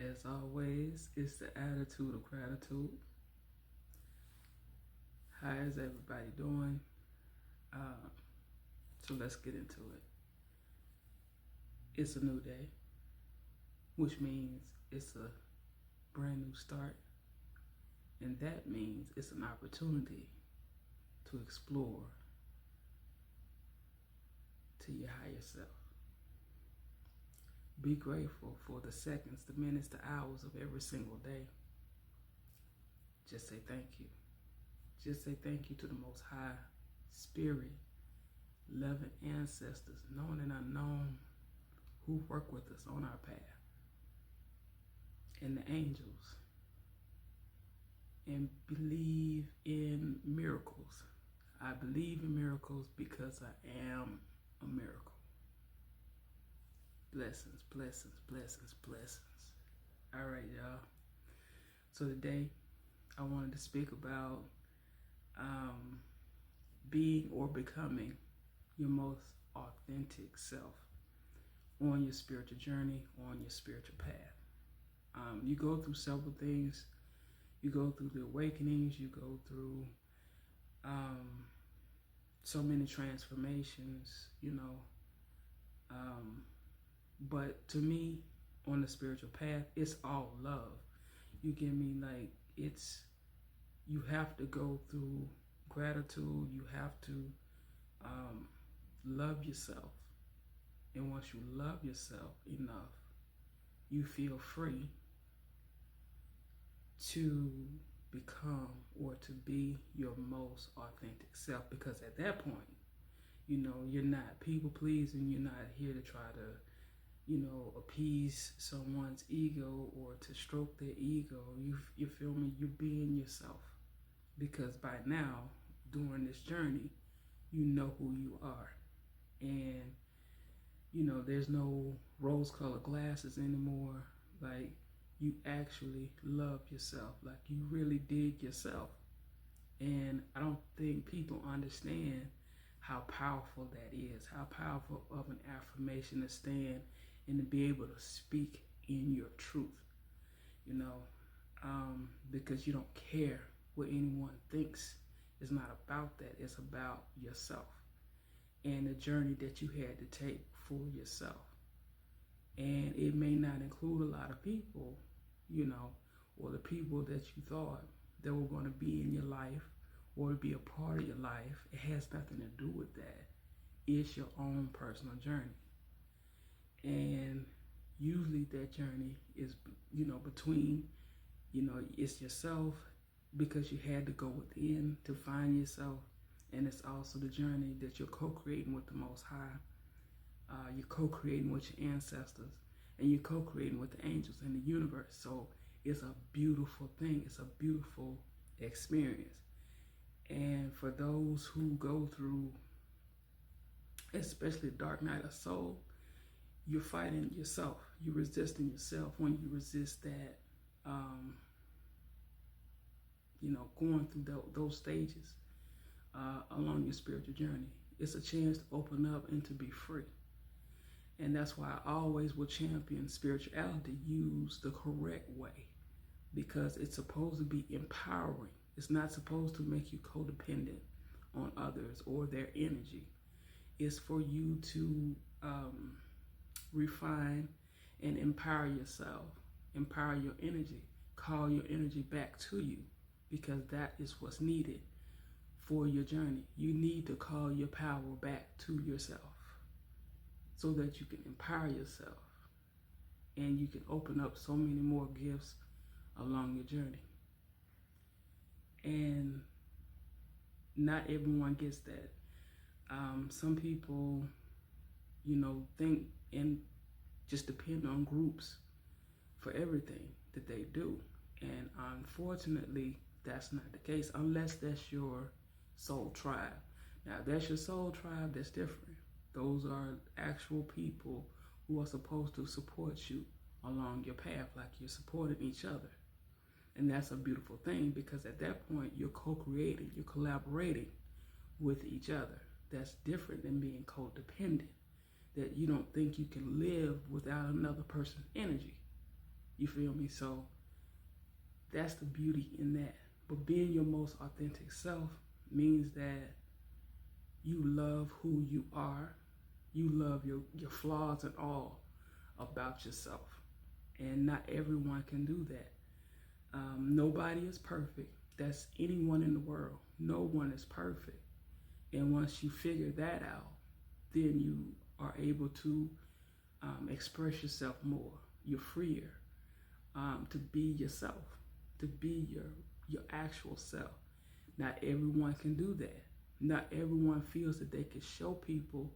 As always, it's the attitude of gratitude. How is everybody doing? Uh, so let's get into it. It's a new day, which means it's a brand new start. And that means it's an opportunity to explore to your higher self. Be grateful for the seconds, the minutes, the hours of every single day. Just say thank you. Just say thank you to the Most High Spirit, loving ancestors, known and unknown, who work with us on our path, and the angels, and believe in miracles. I believe in miracles because I am a miracle. Blessings, blessings, blessings, blessings. All right, y'all. So today, I wanted to speak about being or becoming your most authentic self on your spiritual journey, on your spiritual path. You go through several things. You go through the awakenings. You go through so many transformations, but to me, on the spiritual path, it's all love. You get me? Like, you have to go through gratitude. You have to love yourself. And once you love yourself enough, you feel free to become or to be your most authentic self. Because at that point, you're not people pleasing. You're not here to try to appease someone's ego or to stroke their ego. You feel me? You're being yourself. Because by now, during this journey, you know who you are. And, there's no rose-colored glasses anymore. Like, you actually love yourself. Like, you really dig yourself. And I don't think people understand how powerful that is, how powerful of an affirmation to stand and to be able to speak in your truth, because you don't care what anyone thinks. It's not about that. It's about yourself and the journey that you had to take for yourself. And it may not include a lot of people, or the people that you thought that were going to be in your life or be a part of your life. It has nothing to do with that. It's your own personal journey. And usually that journey is, between, it's yourself, because you had to go within to find yourself. And it's also the journey that you're co-creating with the Most High. You're co-creating with your ancestors, and you're co-creating with the angels in the universe. So it's a beautiful thing. It's a beautiful experience. And for those who go through, especially dark night of soul, you're fighting yourself. You're resisting yourself when you resist that, going through those stages along your spiritual journey. It's a chance to open up and to be free. And that's why I always will champion spirituality. Use the correct way, because it's supposed to be empowering. It's not supposed to make you codependent on others or their energy. It's for you to refine and empower yourself, empower your energy, call your energy back to you, because that is what's needed for your journey. You need to call your power back to yourself so that you can empower yourself and you can open up so many more gifts along your journey. And not everyone gets that. Some people, think and just depend on groups for everything that they do. And unfortunately, that's not the case, unless that's your soul tribe. Now, if that's your soul tribe, that's different. Those are actual people who are supposed to support you along your path, like you're supporting each other. And that's a beautiful thing, because at that point, you're co-creating, you're collaborating with each other. That's different than being codependent, that you don't think you can live without another person's energy. You feel me? So that's the beauty in that. But being your most authentic self means that you love who you are. You love your flaws and all about yourself. And not everyone can do that. Nobody is perfect. That's anyone in the world. No one is perfect. And once you figure that out, then you are able to express yourself more. You're freer to be yourself, to be your actual self. Not everyone can do that. Not everyone feels that they can show people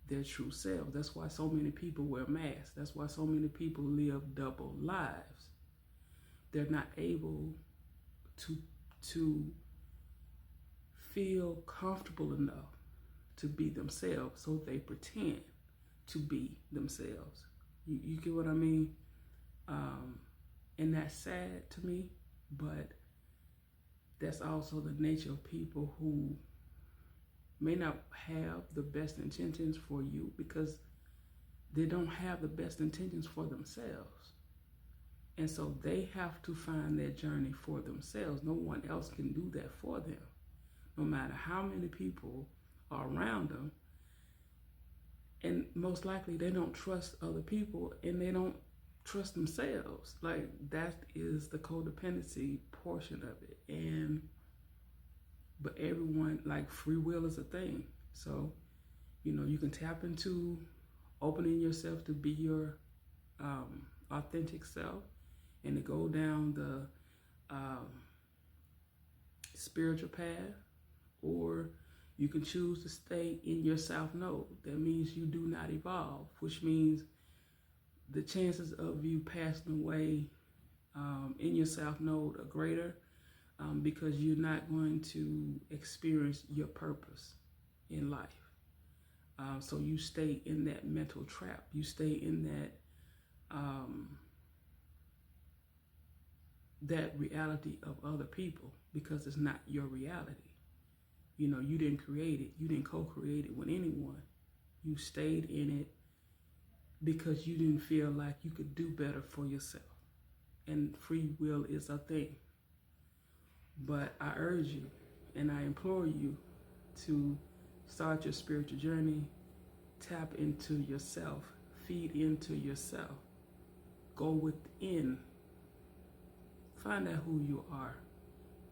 their true selves. That's why so many people wear masks. That's why so many people live double lives. They're not able to feel comfortable enough to be themselves, so they pretend to be themselves. You get what I mean? And that's sad to me, but that's also the nature of people who may not have the best intentions for you, because they don't have the best intentions for themselves. And so they have to find their journey for themselves. No one else can do that for them. No matter how many people are around them. And most likely they don't trust other people, and they don't trust themselves. Like, that is the codependency portion of it. But everyone, like, free will is a thing. So, you can tap into opening yourself to be your authentic self, and to go down the spiritual path, or you can choose to stay in your south node. That means you do not evolve, which means the chances of you passing away in your south node are greater, because you're not going to experience your purpose in life. So you stay in that mental trap. You stay in that reality of other people, because it's not your reality. You didn't create it. You didn't co-create it with anyone. You stayed in it because you didn't feel like you could do better for yourself. And free will is a thing. But I urge you and I implore you to start your spiritual journey. Tap into yourself. Feed into yourself. Go within. Find out who you are.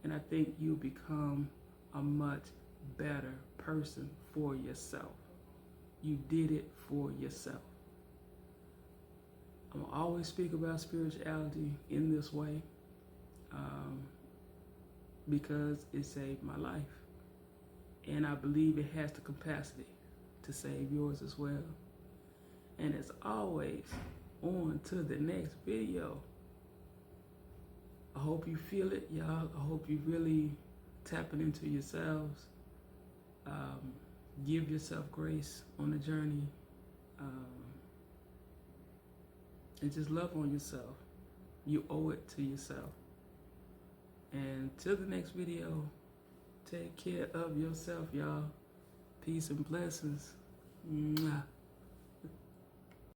And I think you'll become a much better person for yourself. You did it for yourself. I'm gonna always speak about spirituality in this way, because it saved my life. And I believe it has the capacity to save yours as well. And as always, on to the next video. I hope you feel it, y'all. I hope you really tapping into yourselves. Give yourself grace on the journey. And just love on yourself. You owe it to yourself. And till the next video, take care of yourself, y'all. Peace and blessings. Mwah.